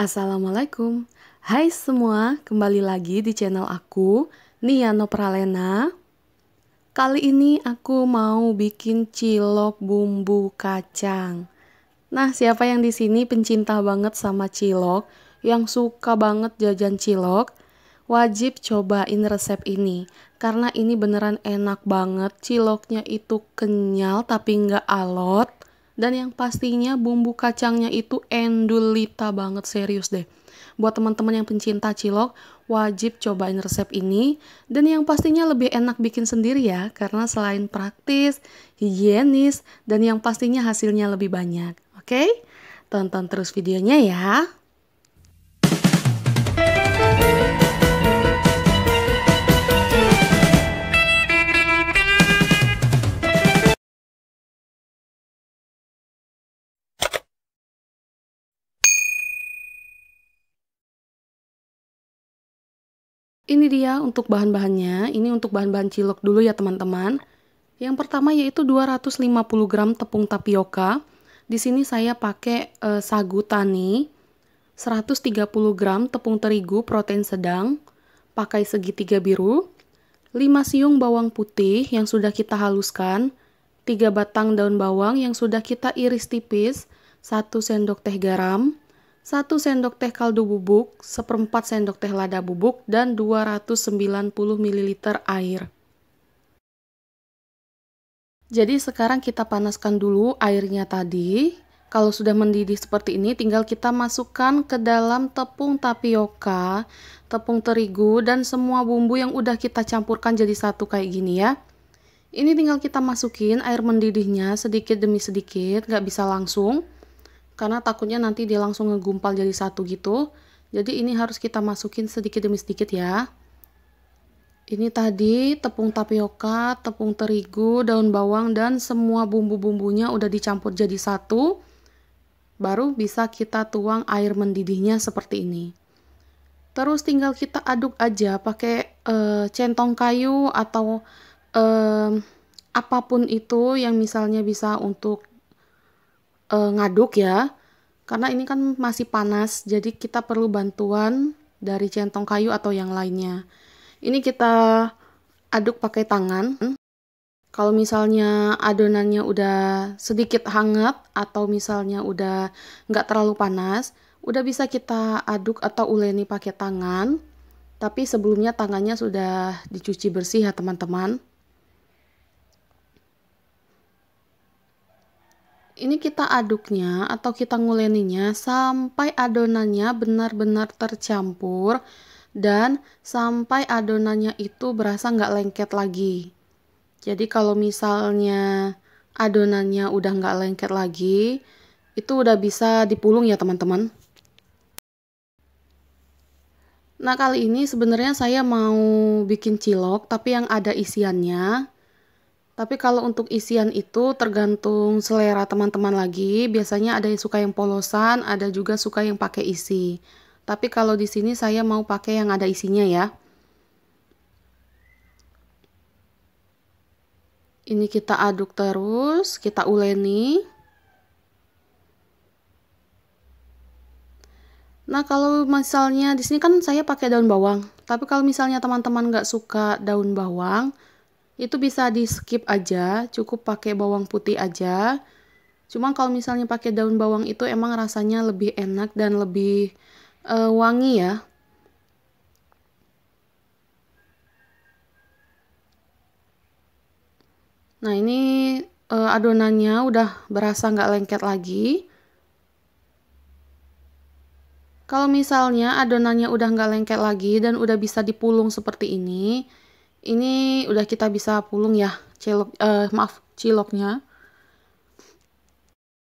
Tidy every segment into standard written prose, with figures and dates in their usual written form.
Assalamualaikum. Hai semua, kembali lagi di channel aku, Nia Nopralena. Kali ini aku mau bikin cilok bumbu kacang. Nah, siapa yang di sini pencinta banget sama cilok, yang suka banget jajan cilok, wajib cobain resep ini. Karena ini beneran enak banget, ciloknya itu kenyal tapi nggak alot. Dan yang pastinya bumbu kacangnya itu endulita banget, serius deh. Buat teman-teman yang pencinta cilok, wajib cobain resep ini. Dan yang pastinya lebih enak bikin sendiri ya, karena selain praktis, higienis, dan yang pastinya hasilnya lebih banyak. Oke? Tonton terus videonya ya. Ini dia untuk bahan-bahannya. Ini untuk bahan-bahan cilok dulu ya teman-teman. Yang pertama yaitu 250 gram tepung tapioka. Di sini saya pakai sagu tani. 130 gram tepung terigu protein sedang. Pakai segitiga biru. 5 siung bawang putih yang sudah kita haluskan. 3 batang daun bawang yang sudah kita iris tipis. 1 sendok teh garam. 1 sendok teh kaldu bubuk, 1/4 sendok teh lada bubuk, dan 290 ml air. Jadi sekarang kita panaskan dulu airnya tadi. Kalau sudah mendidih seperti ini, tinggal kita masukkan ke dalam tepung tapioka, tepung terigu, dan semua bumbu yang udah kita campurkan jadi satu kayak gini ya. Ini tinggal kita masukin air mendidihnya sedikit demi sedikit, nggak bisa langsung. Karena takutnya nanti dia langsung ngegumpal jadi satu gitu. Jadi ini harus kita masukin sedikit demi sedikit ya. Ini tadi tepung tapioka, tepung terigu, daun bawang, dan semua bumbu-bumbunya udah dicampur jadi satu. Baru bisa kita tuang air mendidihnya seperti ini. Terus tinggal kita aduk aja pakai centong kayu atau apapun itu yang misalnya bisa untuk ngaduk ya, karena ini kan masih panas, jadi kita perlu bantuan dari centong kayu atau yang lainnya. Ini kita aduk pakai tangan. Kalau misalnya adonannya udah sedikit hangat atau misalnya udah nggak terlalu panas, udah bisa kita aduk atau uleni pakai tangan. Tapi sebelumnya tangannya sudah dicuci bersih ya teman-teman. Ini kita aduknya atau kita nguleninya sampai adonannya benar-benar tercampur dan sampai adonannya itu berasa nggak lengket lagi. Jadi kalau misalnya adonannya udah nggak lengket lagi, itu udah bisa dipulung ya teman-teman. Nah kali ini sebenarnya saya mau bikin cilok tapi yang ada isiannya. Tapi kalau untuk isian itu tergantung selera teman-teman lagi. Biasanya ada yang suka yang polosan, ada juga suka yang pakai isi. Tapi kalau di sini saya mau pakai yang ada isinya ya. Ini kita aduk terus, kita uleni. Nah kalau misalnya di sini kan saya pakai daun bawang. Tapi kalau misalnya teman-teman nggak suka daun bawang, itu bisa di skip aja, cukup pakai bawang putih aja. Cuma kalau misalnya pakai daun bawang itu emang rasanya lebih enak dan lebih wangi ya. Nah ini adonannya udah berasa nggak lengket lagi. Kalau misalnya adonannya udah nggak lengket lagi dan udah bisa dipulung seperti ini udah kita bisa pulung ya ciloknya.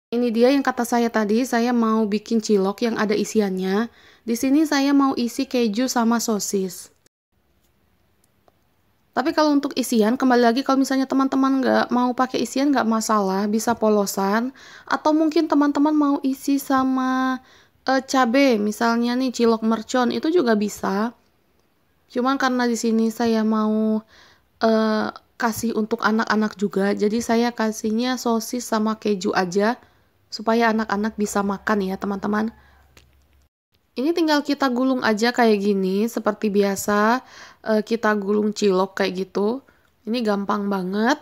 Ini dia yang kata saya tadi, saya mau bikin cilok yang ada isiannya. Di sini saya mau isi keju sama sosis. Tapi kalau untuk isian, kembali lagi kalau misalnya teman-teman nggak mau pakai isian nggak masalah, bisa polosan. Atau mungkin teman-teman mau isi sama cabe, misalnya nih cilok mercon, itu juga bisa. Cuman karena di sini saya mau kasih untuk anak-anak juga, jadi saya kasihnya sosis sama keju aja supaya anak-anak bisa makan ya teman-teman. Ini tinggal kita gulung aja kayak gini, seperti biasa kita gulung cilok kayak gitu. Ini gampang banget.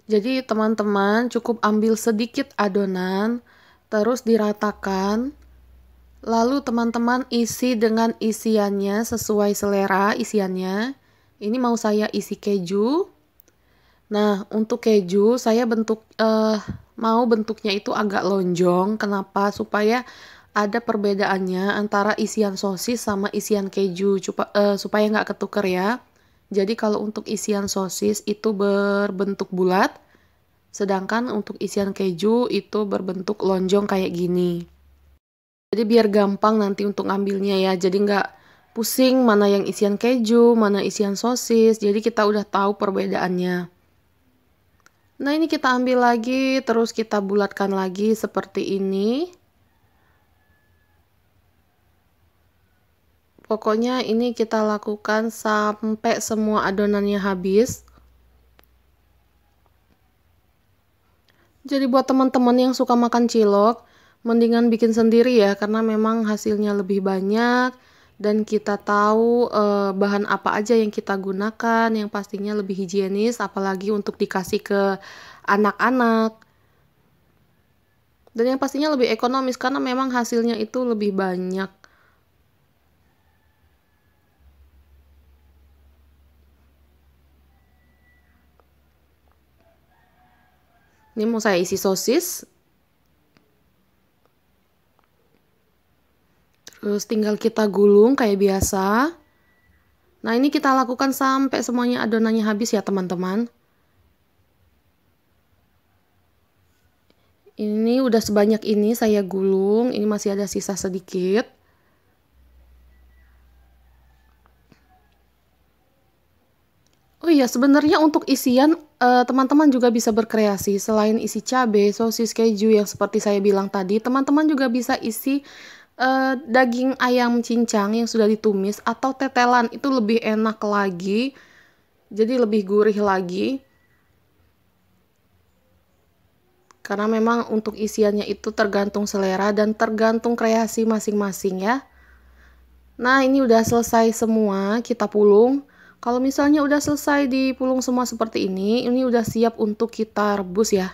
Jadi teman-teman cukup ambil sedikit adonan, terus diratakan. Lalu teman-teman isi dengan isiannya sesuai selera isiannya. Ini mau saya isi keju. Nah, untuk keju saya mau bentuknya itu agak lonjong. Kenapa? Supaya ada perbedaannya antara isian sosis sama isian keju, supaya nggak ketuker ya. Jadi kalau untuk isian sosis itu berbentuk bulat, sedangkan untuk isian keju itu berbentuk lonjong kayak gini. Jadi biar gampang nanti untuk ngambilnya ya. Jadi nggak pusing mana yang isian keju, mana isian sosis. Jadi kita udah tahu perbedaannya. Nah ini kita ambil lagi, terus kita bulatkan lagi seperti ini. Pokoknya ini kita lakukan sampai semua adonannya habis. Jadi buat teman-teman yang suka makan cilok, mendingan bikin sendiri ya, karena memang hasilnya lebih banyak dan kita tahu bahan apa aja yang kita gunakan, yang pastinya lebih higienis, apalagi untuk dikasih ke anak-anak. Dan yang pastinya lebih ekonomis karena memang hasilnya itu lebih banyak. Ini mau saya isi sosis. Terus tinggal kita gulung kayak biasa. Nah ini kita lakukan sampai semuanya adonannya habis ya teman-teman. Ini udah sebanyak ini saya gulung. Ini masih ada sisa sedikit. Oh iya, sebenarnya untuk isian teman-teman juga bisa berkreasi. Selain isi cabai, sosis, keju yang seperti saya bilang tadi, teman-teman juga bisa isi daging ayam cincang yang sudah ditumis atau tetelan. Itu lebih enak lagi. Jadi lebih gurih lagi. Karena memang untuk isiannya itu tergantung selera dan tergantung kreasi masing-masing ya. Nah, ini udah selesai semua, kita pulung. Kalau misalnya udah selesai dipulung semua seperti ini udah siap untuk kita rebus ya.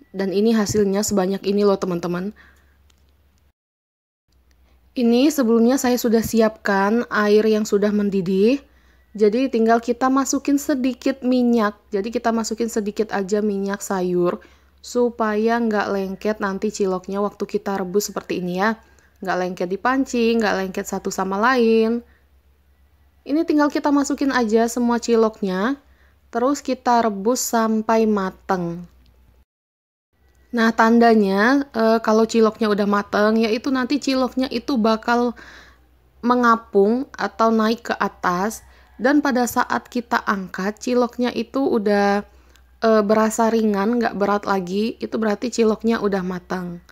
Dan ini hasilnya sebanyak ini loh teman-teman. Ini sebelumnya saya sudah siapkan air yang sudah mendidih. Jadi tinggal kita masukin sedikit minyak. Jadi kita masukin sedikit aja minyak sayur. Supaya nggak lengket nanti ciloknya waktu kita rebus seperti ini ya. Nggak lengket di panci, nggak lengket satu sama lain. Ini tinggal kita masukin aja semua ciloknya, terus kita rebus sampai mateng. Nah, tandanya kalau ciloknya udah mateng, yaitu nanti ciloknya itu bakal mengapung atau naik ke atas, dan pada saat kita angkat, ciloknya itu udah berasa ringan, nggak berat lagi, itu berarti ciloknya udah matang.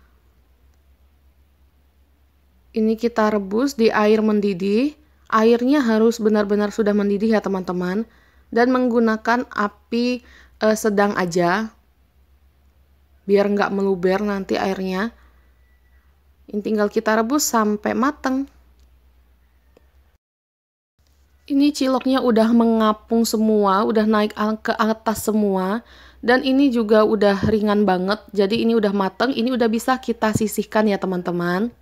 Ini kita rebus di air mendidih. Airnya harus benar-benar sudah mendidih ya teman-teman. Dan menggunakan api sedang aja. Biar nggak meluber nanti airnya. Ini tinggal kita rebus sampai mateng. Ini ciloknya udah mengapung semua, udah naik ke atas semua. Dan ini juga udah ringan banget. Jadi ini udah mateng, ini udah bisa kita sisihkan ya teman-teman.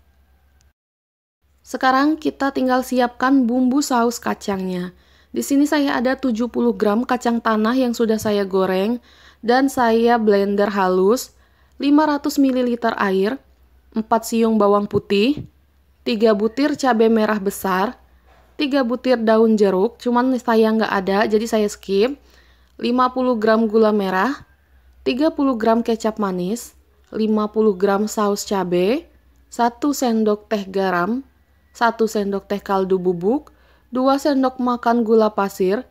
Sekarang kita tinggal siapkan bumbu saus kacangnya. Di sini saya ada 70 gram kacang tanah yang sudah saya goreng dan saya blender halus, 500 ml air, 4 siung bawang putih, 3 butir cabai merah besar, 3 butir daun jeruk, cuman saya nggak ada jadi saya skip, 50 gram gula merah, 30 gram kecap manis, 50 gram saus cabai, 1 sendok teh garam, 1 sendok teh kaldu bubuk, 2 sendok makan gula pasir,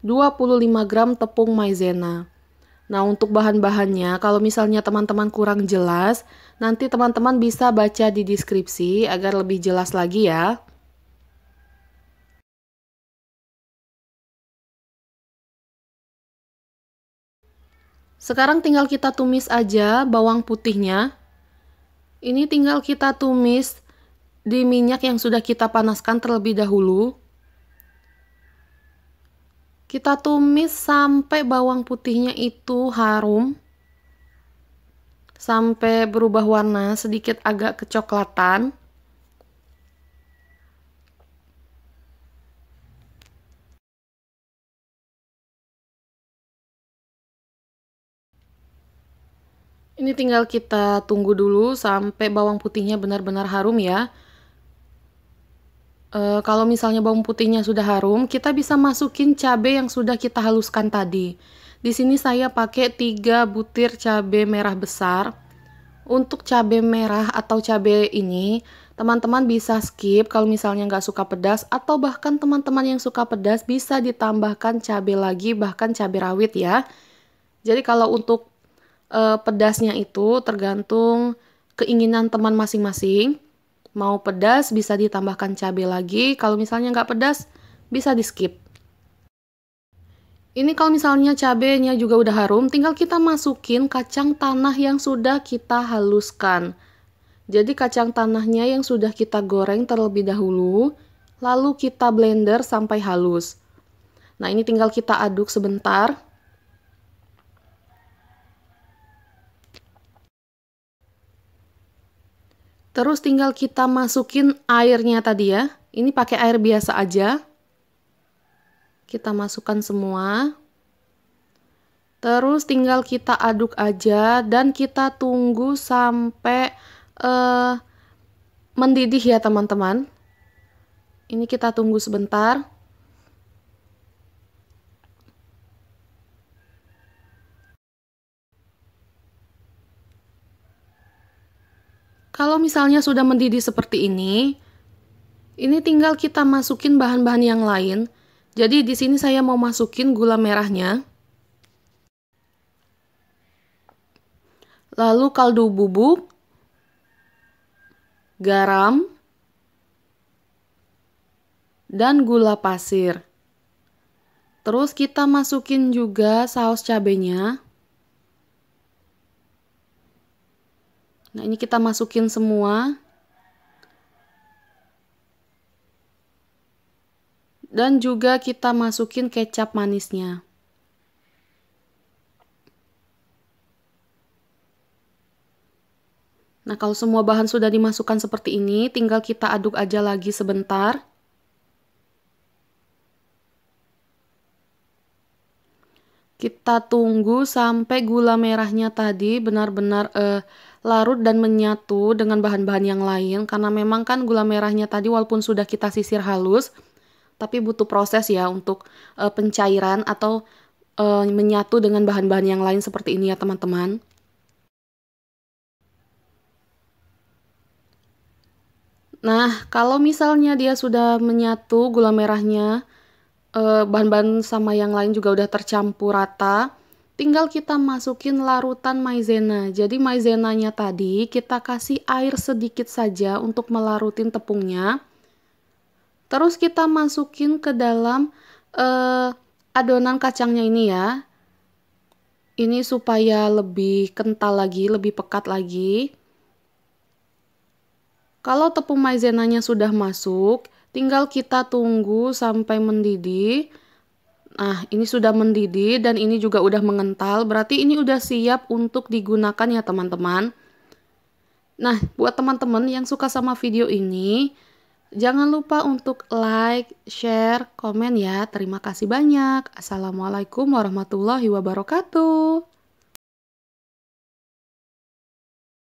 25 gram tepung maizena. Nah, untuk bahan-bahannya, kalau misalnya teman-teman kurang jelas, nanti teman-teman bisa baca di deskripsi agar lebih jelas lagi ya. Sekarang tinggal kita tumis aja bawang putihnya. Ini tinggal kita tumis di minyak yang sudah kita panaskan terlebih dahulu. Kita tumis sampai bawang putihnya itu harum. Sampai berubah warna sedikit agak kecoklatan. Ini tinggal kita tunggu dulu sampai bawang putihnya benar-benar harum ya. Kalau misalnya bawang putihnya sudah harum, kita bisa masukin cabai yang sudah kita haluskan tadi. Di sini saya pakai 3 butir cabai merah besar. Untuk cabai merah atau cabai ini, teman-teman bisa skip kalau misalnya nggak suka pedas, atau bahkan teman-teman yang suka pedas bisa ditambahkan cabai lagi, bahkan cabai rawit ya. Jadi kalau untuk pedasnya itu tergantung keinginan teman masing-masing. Mau pedas bisa ditambahkan cabai lagi, kalau misalnya nggak pedas bisa di skip. Ini kalau misalnya cabenya juga udah harum, tinggal kita masukin kacang tanah yang sudah kita haluskan. Jadi kacang tanahnya yang sudah kita goreng terlebih dahulu, lalu kita blender sampai halus. Nah, ini tinggal kita aduk sebentar. Terus tinggal kita masukin airnya tadi ya. Ini pakai air biasa aja. Kita masukkan semua. Terus tinggal kita aduk aja dan kita tunggu sampai mendidih ya teman-teman. Ini kita tunggu sebentar. Kalau misalnya sudah mendidih seperti ini tinggal kita masukin bahan-bahan yang lain. Jadi di sini saya mau masukin gula merahnya. Lalu kaldu bubuk, garam, dan gula pasir. Terus kita masukin juga saus cabenya. Nah, ini kita masukin semua. Dan juga kita masukin kecap manisnya. Nah, kalau semua bahan sudah dimasukkan seperti ini, tinggal kita aduk aja lagi sebentar. Kita tunggu sampai gula merahnya tadi benar-benar larut dan menyatu dengan bahan-bahan yang lain, karena memang kan gula merahnya tadi walaupun sudah kita sisir halus, tapi butuh proses ya untuk pencairan atau menyatu dengan bahan-bahan yang lain seperti ini ya teman-teman. Nah, kalau misalnya dia sudah menyatu gula merahnya, bahan-bahan sama yang lain juga udah tercampur rata, tinggal kita masukin larutan maizena. Jadi maizenanya tadi kita kasih air sedikit saja untuk melarutin tepungnya. Terus kita masukin ke dalam adonan kacangnya ini ya. Ini supaya lebih kental lagi, lebih pekat lagi. Kalau tepung maizenanya sudah masuk, tinggal kita tunggu sampai mendidih. Nah, ini sudah mendidih dan ini juga udah mengental, berarti ini udah siap untuk digunakan ya teman-teman. Nah, buat teman-teman yang suka sama video ini, jangan lupa untuk like, share, komen ya. Terima kasih banyak. Assalamualaikum warahmatullahi wabarakatuh.